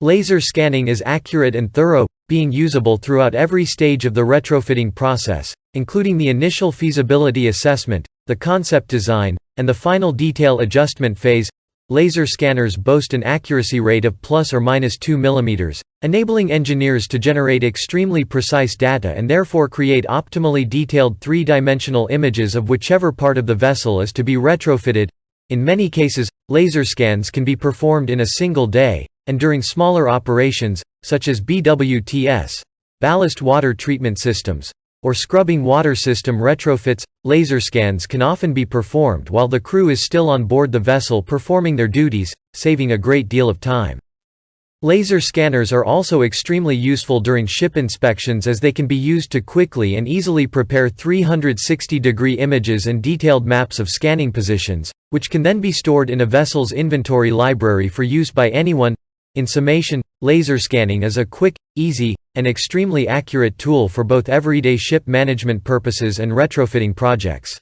Laser scanning is accurate and thorough, being usable throughout every stage of the retrofitting process, including the initial feasibility assessment, the concept design, and the final detail adjustment phase. Laser scanners boast an accuracy rate of plus or minus 2 mm, enabling engineers to generate extremely precise data and therefore create optimally detailed three-dimensional images of whichever part of the vessel is to be retrofitted. In many cases, laser scans can be performed in a single day, and during smaller operations, such as BWTS, ballast water treatment systems, or scrubbing water system retrofits, laser scans can often be performed while the crew is still on board the vessel performing their duties, saving a great deal of time. Laser scanners are also extremely useful during ship inspections as they can be used to quickly and easily prepare 360-degree images and detailed maps of scanning positions, which can then be stored in a vessel's inventory library for use by anyone. In summation, laser scanning is a quick, easy, and extremely accurate tool for both everyday ship management purposes and retrofitting projects.